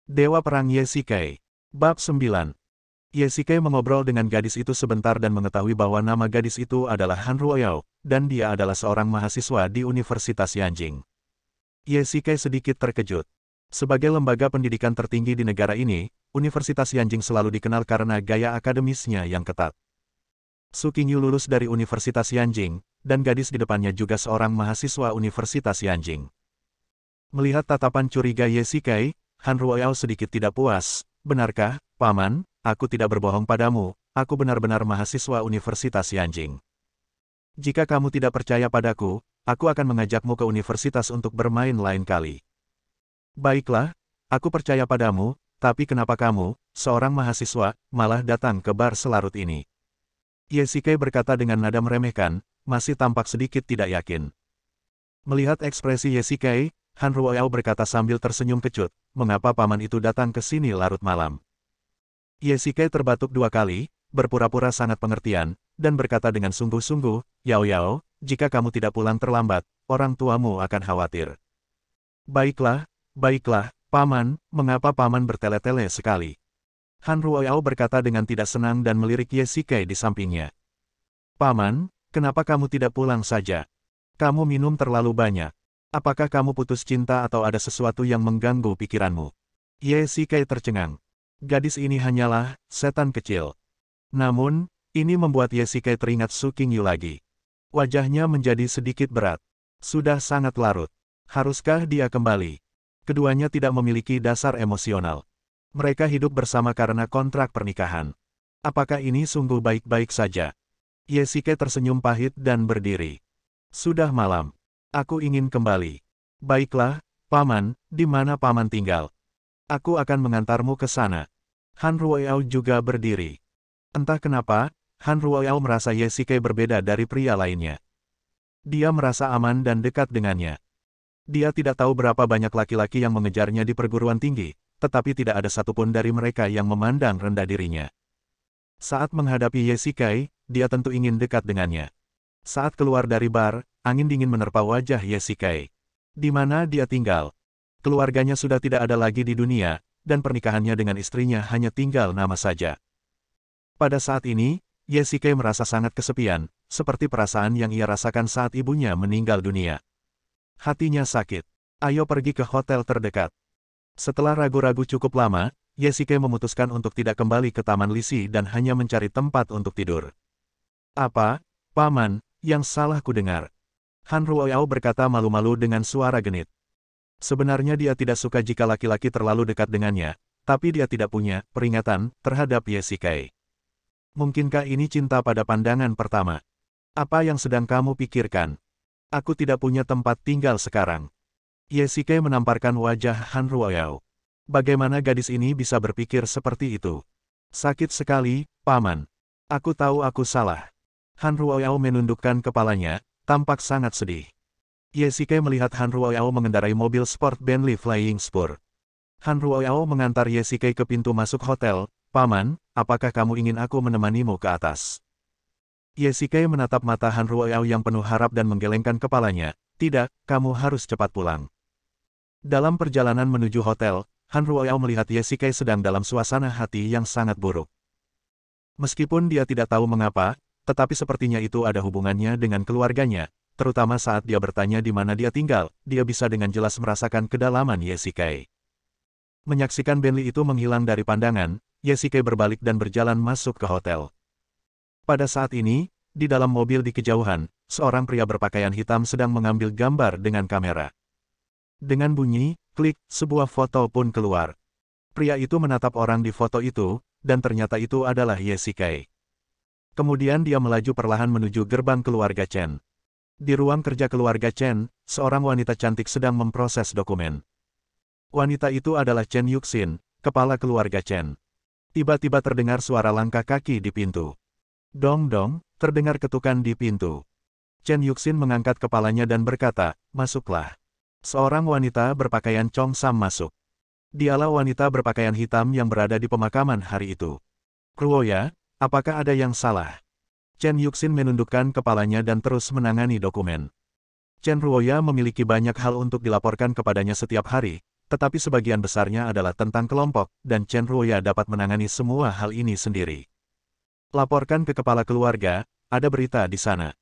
Dewa Perang Yesikai. Bab 9. Yesikai mengobrol dengan gadis itu sebentar dan mengetahui bahwa nama gadis itu adalah Han Ruoyao, dan dia adalah seorang mahasiswa di Universitas Yanjing. Yesikai sedikit terkejut. Sebagai lembaga pendidikan tertinggi di negara ini, Universitas Yanjing selalu dikenal karena gaya akademisnya yang ketat. Su Qingyu lulus dari Universitas Yanjing, dan gadis di depannya juga seorang mahasiswa Universitas Yanjing. Melihat tatapan curiga Yesikai, Han Ruoyao sedikit tidak puas. Benarkah, Paman, aku tidak berbohong padamu, aku benar-benar mahasiswa Universitas Yanjing. Jika kamu tidak percaya padaku, aku akan mengajakmu ke universitas untuk bermain lain kali. Baiklah, aku percaya padamu, tapi kenapa kamu, seorang mahasiswa, malah datang ke bar selarut ini? Yesikai berkata dengan nada meremehkan, masih tampak sedikit tidak yakin. Melihat ekspresi Yesikai, Han Ruoyao berkata sambil tersenyum kecut, mengapa paman itu datang ke sini larut malam? Yesikai terbatuk 2 kali, berpura-pura sangat pengertian, dan berkata dengan sungguh-sungguh, Yao Yao, jika kamu tidak pulang terlambat, orang tuamu akan khawatir. Baiklah, paman, mengapa paman bertele-tele sekali? Han Ruoyao berkata dengan tidak senang dan melirik Yesikai di sampingnya. Paman, kenapa kamu tidak pulang saja? Kamu minum terlalu banyak. Apakah kamu putus cinta atau ada sesuatu yang mengganggu pikiranmu? Yesikai tercengang. Gadis ini hanyalah setan kecil. Namun, ini membuat Yesikai teringat Su Qingyu lagi. Wajahnya menjadi sedikit berat. Sudah sangat larut. Haruskah dia kembali? Keduanya tidak memiliki dasar emosional. Mereka hidup bersama karena kontrak pernikahan. Apakah ini sungguh baik-baik saja? Yesikai tersenyum pahit dan berdiri. Sudah malam. Aku ingin kembali. Baiklah, paman, di mana paman tinggal? Aku akan mengantarmu ke sana. Han Ruoyao juga berdiri. Entah kenapa, Han Ruoyao merasa Yesikai berbeda dari pria lainnya. Dia merasa aman dan dekat dengannya. Dia tidak tahu berapa banyak laki-laki yang mengejarnya di perguruan tinggi, tetapi tidak ada satupun dari mereka yang memandang rendah dirinya. Saat menghadapi Yesikai, dia tentu ingin dekat dengannya. Saat keluar dari bar, angin dingin menerpa wajah Yesikai. Di mana dia tinggal? Keluarganya sudah tidak ada lagi di dunia, dan pernikahannya dengan istrinya hanya tinggal nama saja. Pada saat ini, Yesikai merasa sangat kesepian, seperti perasaan yang ia rasakan saat ibunya meninggal dunia. Hatinya sakit. Ayo pergi ke hotel terdekat. Setelah ragu-ragu cukup lama, Yesikai memutuskan untuk tidak kembali ke Taman Lisi dan hanya mencari tempat untuk tidur. Apa, paman, yang salah ku dengar? Han Ruoyao berkata malu-malu dengan suara genit. Sebenarnya dia tidak suka jika laki-laki terlalu dekat dengannya, tapi dia tidak punya peringatan terhadap Yesikai. Mungkinkah ini cinta pada pandangan pertama? Apa yang sedang kamu pikirkan? Aku tidak punya tempat tinggal sekarang. Yesikai menamparkan wajah Han Ruoyao. Bagaimana gadis ini bisa berpikir seperti itu? Sakit sekali, paman. Aku tahu aku salah. Han Ruoyao menundukkan kepalanya, tampak sangat sedih. Yesikai melihat Han Ruoyao mengendarai mobil sport Bentley Flying Spur. Han Ruoyao mengantar Yesikai ke pintu masuk hotel. Paman, apakah kamu ingin aku menemanimu ke atas? Yesikai menatap mata Han Ruoyao yang penuh harap dan menggelengkan kepalanya. Tidak, kamu harus cepat pulang. Dalam perjalanan menuju hotel, Han Ruoyao melihat Yesikai sedang dalam suasana hati yang sangat buruk. Meskipun dia tidak tahu mengapa, tetapi sepertinya itu ada hubungannya dengan keluarganya, terutama saat dia bertanya di mana dia tinggal, dia bisa dengan jelas merasakan kedalaman Yesikai. Menyaksikan Bentley itu menghilang dari pandangan, Yesikai berbalik dan berjalan masuk ke hotel. Pada saat ini, di dalam mobil di kejauhan, seorang pria berpakaian hitam sedang mengambil gambar dengan kamera. Dengan bunyi, klik, sebuah foto pun keluar. Pria itu menatap orang di foto itu, dan ternyata itu adalah Yesikai. Kemudian dia melaju perlahan menuju gerbang keluarga Chen. Di ruang kerja keluarga Chen, seorang wanita cantik sedang memproses dokumen. Wanita itu adalah Chen Yuxin, kepala keluarga Chen. Tiba-tiba terdengar suara langkah kaki di pintu. Dong-dong, terdengar ketukan di pintu. Chen Yuxin mengangkat kepalanya dan berkata, masuklah. Seorang wanita berpakaian Chongsam masuk. Dialah wanita berpakaian hitam yang berada di pemakaman hari itu. Ruoya, apakah ada yang salah? Chen Yuxin menundukkan kepalanya dan terus menangani dokumen. Chen Ruoya memiliki banyak hal untuk dilaporkan kepadanya setiap hari, tetapi sebagian besarnya adalah tentang kelompok, dan Chen Ruoya dapat menangani semua hal ini sendiri. Laporkan ke kepala keluarga, ada berita di sana.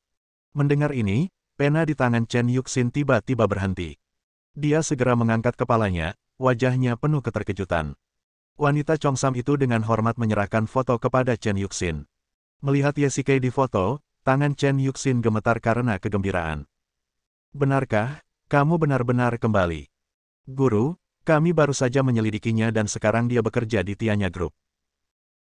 Mendengar ini, pena di tangan Chen Yuxin tiba-tiba berhenti. Dia segera mengangkat kepalanya, wajahnya penuh keterkejutan. Wanita Chongsam itu dengan hormat menyerahkan foto kepada Chen Yuxin. Melihat Ye Shikai di foto, tangan Chen Yuxin gemetar karena kegembiraan. Benarkah, kamu benar-benar kembali? Guru, kami baru saja menyelidikinya dan sekarang dia bekerja di Tianya Group.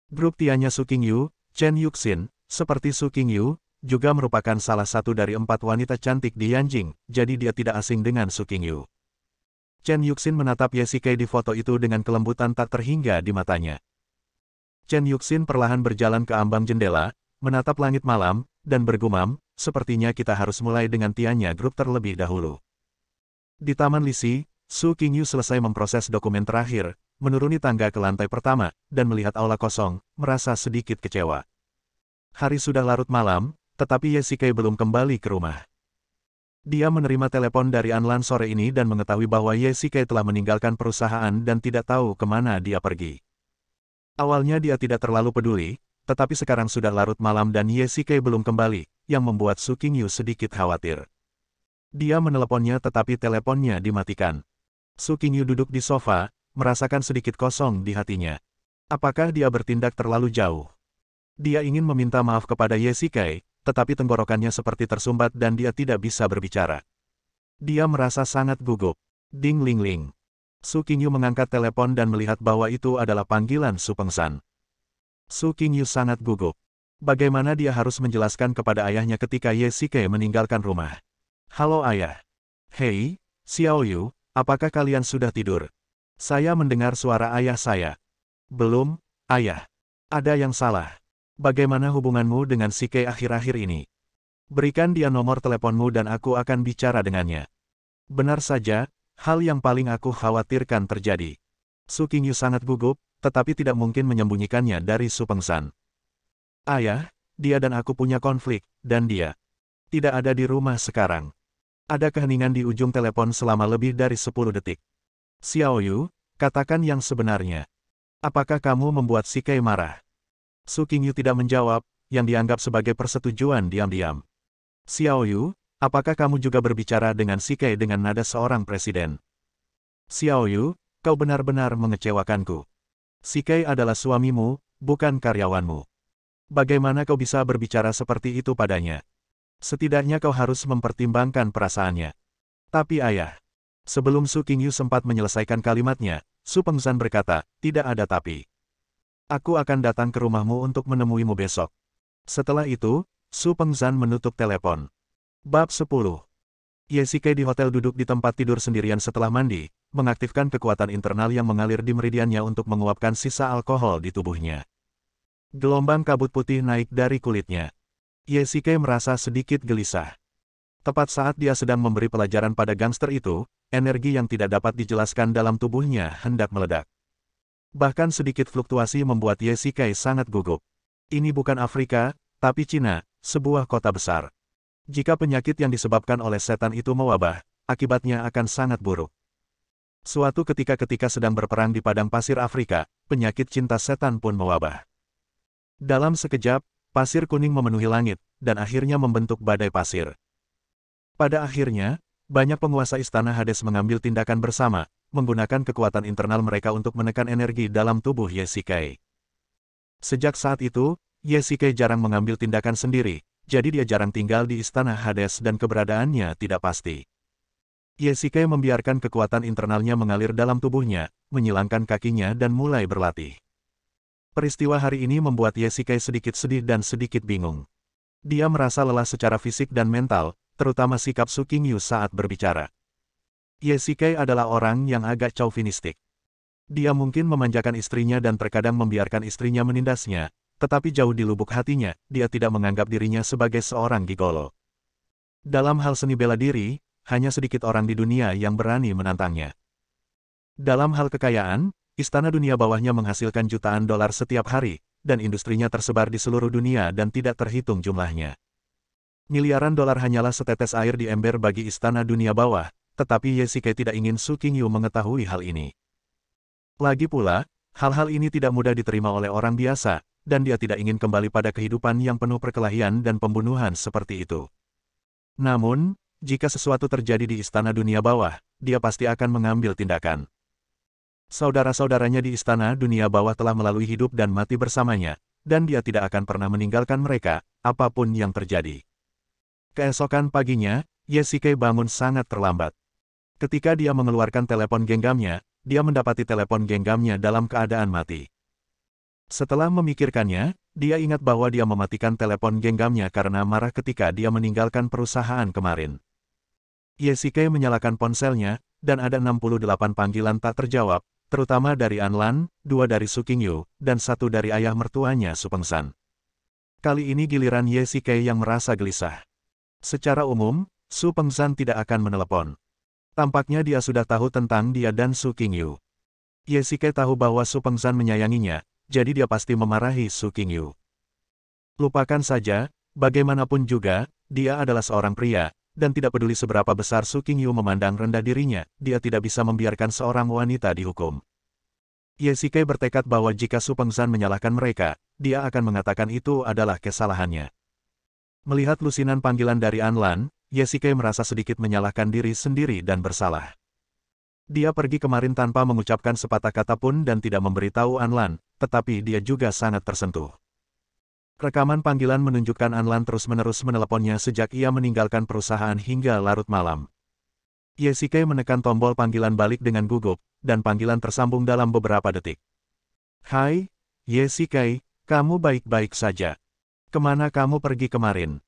Grup Tianya Su Qingyu, Chen Yuxin, seperti Su Qingyu, juga merupakan salah satu dari 4 wanita cantik di Yanjing, jadi dia tidak asing dengan Su Qingyu. Chen Yuxin menatap Ye Shikai di foto itu dengan kelembutan tak terhingga di matanya. Chen Yuxin perlahan berjalan ke ambang jendela, menatap langit malam, dan bergumam, sepertinya kita harus mulai dengan Tianya Group terlebih dahulu. Di Taman Lisi, Su Qingyu selesai memproses dokumen terakhir, menuruni tangga ke lantai pertama, dan melihat aula kosong, merasa sedikit kecewa. Hari sudah larut malam, tetapi Ye Shikai belum kembali ke rumah. Dia menerima telepon dari Anlan sore ini dan mengetahui bahwa Ye Shikai telah meninggalkan perusahaan dan tidak tahu kemana dia pergi. Awalnya dia tidak terlalu peduli, tetapi sekarang sudah larut malam dan Ye Shikai belum kembali, yang membuat Su Qingyu sedikit khawatir. Dia meneleponnya tetapi teleponnya dimatikan. Su Qingyu duduk di sofa, merasakan sedikit kosong di hatinya. Apakah dia bertindak terlalu jauh? Dia ingin meminta maaf kepada Ye Shikai, tetapi tenggorokannya seperti tersumbat dan dia tidak bisa berbicara. Dia merasa sangat gugup. Ding ling ling. Su Qingyu mengangkat telepon dan melihat bahwa itu adalah panggilan Su Pengsan. Su Qingyu sangat gugup. Bagaimana dia harus menjelaskan kepada ayahnya ketika Ye Shikai meninggalkan rumah? Halo ayah. Hei, Xiao Yu, apakah kalian sudah tidur? Saya mendengar suara ayah saya. Belum, ayah. Ada yang salah. Bagaimana hubunganmu dengan Shikai akhir-akhir ini? Berikan dia nomor teleponmu dan aku akan bicara dengannya. Benar saja, hal yang paling aku khawatirkan terjadi. Su Qingyu sangat gugup, tetapi tidak mungkin menyembunyikannya dari Su Pengsan. Ayah, dia dan aku punya konflik, dan dia tidak ada di rumah sekarang. Ada keheningan di ujung telepon selama lebih dari 10 detik. Xiao Yu, katakan yang sebenarnya. Apakah kamu membuat Shikai marah? Su Qingyu tidak menjawab, yang dianggap sebagai persetujuan diam-diam. Xiao Yu, apakah kamu juga berbicara dengan Shikai dengan nada seorang presiden? Xiao Yu, kau benar-benar mengecewakanku. Shikai adalah suamimu, bukan karyawanmu. Bagaimana kau bisa berbicara seperti itu padanya? Setidaknya kau harus mempertimbangkan perasaannya. Tapi ayah. Sebelum Su Qingyu sempat menyelesaikan kalimatnya, Su Pengsan berkata, tidak ada tapi. Aku akan datang ke rumahmu untuk menemuimu besok. Setelah itu, Su Pengsan menutup telepon. Bab 10. Ye Shikai di hotel duduk di tempat tidur sendirian setelah mandi, mengaktifkan kekuatan internal yang mengalir di meridiannya untuk menguapkan sisa alkohol di tubuhnya. Gelombang kabut putih naik dari kulitnya. Ye Shikai merasa sedikit gelisah. Tepat saat dia sedang memberi pelajaran pada gangster itu, energi yang tidak dapat dijelaskan dalam tubuhnya hendak meledak. Bahkan sedikit fluktuasi membuat Ye Shikai sangat gugup. Ini bukan Afrika, tapi Cina, sebuah kota besar. Jika penyakit yang disebabkan oleh setan itu mewabah, akibatnya akan sangat buruk. Suatu ketika sedang berperang di padang pasir Afrika, penyakit cinta setan pun mewabah. Dalam sekejap, pasir kuning memenuhi langit, dan akhirnya membentuk badai pasir. Pada akhirnya, banyak penguasa istana Hades mengambil tindakan bersama, menggunakan kekuatan internal mereka untuk menekan energi dalam tubuh Ye Shikai. Sejak saat itu, Ye Shikai jarang mengambil tindakan sendiri, jadi dia jarang tinggal di istana Hades dan keberadaannya tidak pasti. Ye Shikai membiarkan kekuatan internalnya mengalir dalam tubuhnya, menyilangkan kakinya dan mulai berlatih. Peristiwa hari ini membuat Ye Shikai sedikit sedih dan sedikit bingung. Dia merasa lelah secara fisik dan mental, terutama sikap Su Qingyu saat berbicara. Ye Shikai adalah orang yang agak chauvinistik. Dia mungkin memanjakan istrinya dan terkadang membiarkan istrinya menindasnya, tetapi jauh di lubuk hatinya, dia tidak menganggap dirinya sebagai seorang gigolo. Dalam hal seni bela diri, hanya sedikit orang di dunia yang berani menantangnya. Dalam hal kekayaan, istana dunia bawahnya menghasilkan jutaan dolar setiap hari, dan industrinya tersebar di seluruh dunia dan tidak terhitung jumlahnya. Miliaran dolar hanyalah setetes air di ember bagi istana dunia bawah, tetapi Ye Shikai tidak ingin Su Qingyu mengetahui hal ini. Lagi pula, hal-hal ini tidak mudah diterima oleh orang biasa, dan dia tidak ingin kembali pada kehidupan yang penuh perkelahian dan pembunuhan seperti itu. Namun, jika sesuatu terjadi di Istana Dunia Bawah, dia pasti akan mengambil tindakan. Saudara-saudaranya di Istana Dunia Bawah telah melalui hidup dan mati bersamanya, dan dia tidak akan pernah meninggalkan mereka, apapun yang terjadi. Keesokan paginya, Ye Shikai bangun sangat terlambat. Ketika dia mengeluarkan telepon genggamnya, dia mendapati telepon genggamnya dalam keadaan mati. Setelah memikirkannya, dia ingat bahwa dia mematikan telepon genggamnya karena marah ketika dia meninggalkan perusahaan kemarin. Ye Shikai menyalakan ponselnya, dan ada 68 panggilan tak terjawab, terutama dari Anlan, 2 dari Su Qingyu, dan 1 dari ayah mertuanya Su Pengsan. Kali ini giliran Ye Shikai yang merasa gelisah. Secara umum, Su Pengsan tidak akan menelepon. Tampaknya dia sudah tahu tentang dia dan Su Qingyu. Ye Shikai tahu bahwa Su Pengsan menyayanginya, jadi dia pasti memarahi Su Qingyu. Lupakan saja, bagaimanapun juga, dia adalah seorang pria, dan tidak peduli seberapa besar Su Qingyu memandang rendah dirinya, dia tidak bisa membiarkan seorang wanita dihukum. Ye Shikai bertekad bahwa jika Su Pengsan menyalahkan mereka, dia akan mengatakan itu adalah kesalahannya. Melihat lusinan panggilan dari Anlan, Ye Shikai merasa sedikit menyalahkan diri sendiri dan bersalah. Dia pergi kemarin tanpa mengucapkan sepatah kata pun dan tidak memberitahu Anlan, tetapi dia juga sangat tersentuh. Rekaman panggilan menunjukkan Anlan terus-menerus meneleponnya sejak ia meninggalkan perusahaan hingga larut malam. Ye Shikai menekan tombol panggilan balik dengan gugup, dan panggilan tersambung dalam beberapa detik. Hai, Ye Shikai, kamu baik-baik saja. Kemana kamu pergi kemarin?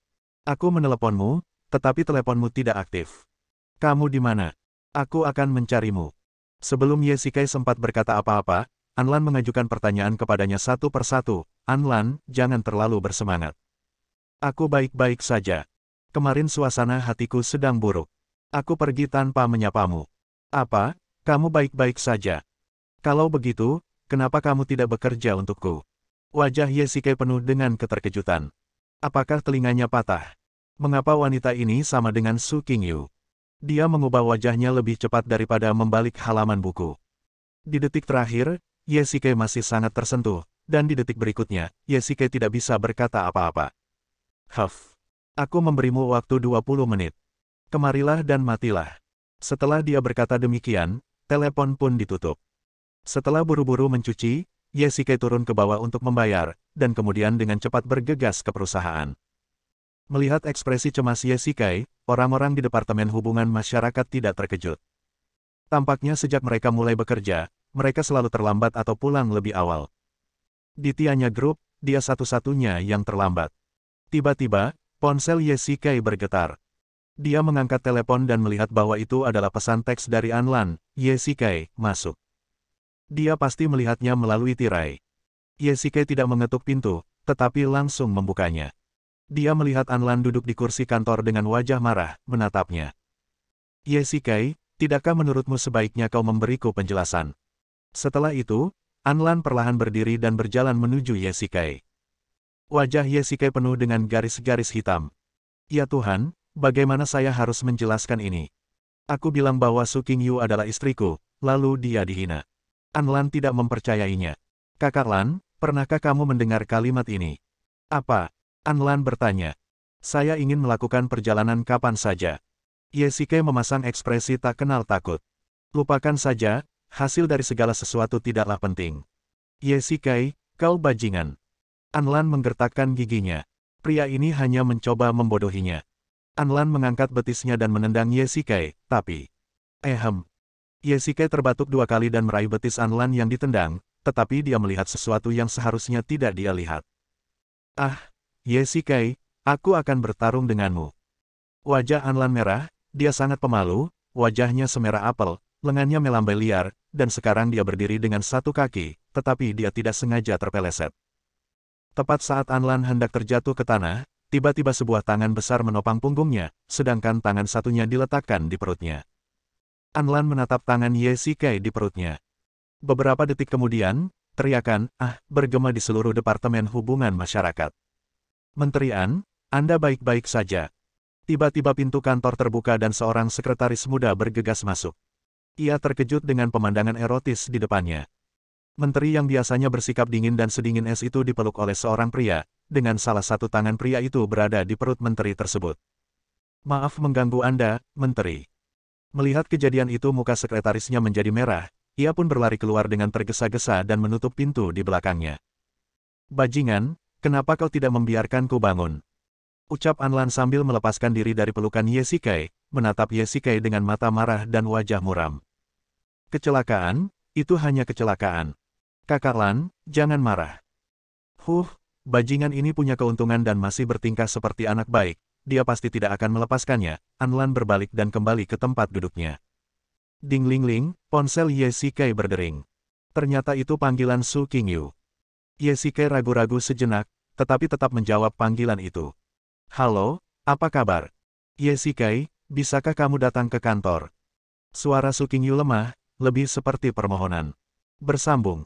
Aku meneleponmu, tetapi teleponmu tidak aktif. Kamu di mana? Aku akan mencarimu. Sebelum Ye Shikai sempat berkata apa-apa, Anlan mengajukan pertanyaan kepadanya satu persatu. Anlan, jangan terlalu bersemangat. Aku baik-baik saja. Kemarin suasana hatiku sedang buruk. Aku pergi tanpa menyapamu. Apa? Kamu baik-baik saja? Kalau begitu, kenapa kamu tidak bekerja untukku? Wajah Ye Shikai penuh dengan keterkejutan. Apakah telinganya patah? Mengapa wanita ini sama dengan Su Qingyu? Dia mengubah wajahnya lebih cepat daripada membalik halaman buku. Di detik terakhir, Ye Shikai masih sangat tersentuh, dan di detik berikutnya, Ye Shikai tidak bisa berkata apa-apa. Aku memberimu waktu 20 menit. Kemarilah dan matilah. Setelah dia berkata demikian, telepon pun ditutup. Setelah buru-buru mencuci, Ye Shikai turun ke bawah untuk membayar, dan kemudian dengan cepat bergegas ke perusahaan. Melihat ekspresi cemas Ye Shikai, orang-orang di Departemen Hubungan Masyarakat tidak terkejut. Tampaknya sejak mereka mulai bekerja, mereka selalu terlambat atau pulang lebih awal. Di Tianya Group, dia satu-satunya yang terlambat. Tiba-tiba, ponsel Ye Shikai bergetar. Dia mengangkat telepon dan melihat bahwa itu adalah pesan teks dari Anlan. Ye Shikai, masuk. Dia pasti melihatnya melalui tirai. Ye Shikai tidak mengetuk pintu, tetapi langsung membukanya. Dia melihat Anlan duduk di kursi kantor dengan wajah marah, menatapnya. Ye Shikai, tidakkah menurutmu sebaiknya kau memberiku penjelasan? Setelah itu, Anlan perlahan berdiri dan berjalan menuju Ye Shikai. Wajah Ye Shikai penuh dengan garis-garis hitam. Ya Tuhan, bagaimana saya harus menjelaskan ini? Aku bilang bahwa Su Qingyu adalah istriku, lalu dia dihina. Anlan tidak mempercayainya. Kakak Lan, pernahkah kamu mendengar kalimat ini? Apa? Anlan bertanya. Saya ingin melakukan perjalanan kapan saja. Ye Shikai memasang ekspresi tak kenal takut. Lupakan saja, hasil dari segala sesuatu tidaklah penting. Ye Shikai, kau bajingan. Anlan menggertakkan giginya. Pria ini hanya mencoba membodohinya. Anlan mengangkat betisnya dan menendang Ye Shikai, tapi... Ye Shikai terbatuk 2 kali dan meraih betis Anlan yang ditendang, tetapi dia melihat sesuatu yang seharusnya tidak dia lihat. Ah, Ye Shikai, aku akan bertarung denganmu. Wajah Anlan merah, dia sangat pemalu, wajahnya semerah apel, lengannya melambai liar, dan sekarang dia berdiri dengan 1 kaki, tetapi dia tidak sengaja terpeleset. Tepat saat Anlan hendak terjatuh ke tanah, tiba-tiba sebuah tangan besar menopang punggungnya, sedangkan tangan satunya diletakkan di perutnya. Anlan menatap tangan Ye Shikai di perutnya. Beberapa detik kemudian, teriakan, bergema di seluruh Departemen Hubungan Masyarakat. Menteri An, Anda baik-baik saja. Tiba-tiba pintu kantor terbuka dan seorang sekretaris muda bergegas masuk. Ia terkejut dengan pemandangan erotis di depannya. Menteri yang biasanya bersikap dingin dan sedingin es itu dipeluk oleh seorang pria, dengan salah satu tangan pria itu berada di perut menteri tersebut. "Maaf mengganggu Anda, Menteri." Melihat kejadian itu muka sekretarisnya menjadi merah, ia pun berlari keluar dengan tergesa-gesa dan menutup pintu di belakangnya. "Bajingan, kenapa kau tidak membiarkanku bangun?" Ucap Anlan sambil melepaskan diri dari pelukan Ye Shikai, menatap Ye Shikai dengan mata marah dan wajah muram. "Kecelakaan? Itu hanya kecelakaan. Kakak Lan, jangan marah." Bajingan ini punya keuntungan dan masih bertingkah seperti anak baik, dia pasti tidak akan melepaskannya." Anlan berbalik dan kembali ke tempat duduknya. Ding ling ling, ponsel Ye Shikai berdering. Ternyata itu panggilan Su Qingyu. Ye Shikai ragu-ragu sejenak, tetapi tetap menjawab panggilan itu. "Halo, apa kabar? Ye Shikai, bisakah kamu datang ke kantor?" Suara Su Qingyu lemah, lebih seperti permohonan. "Bersambung."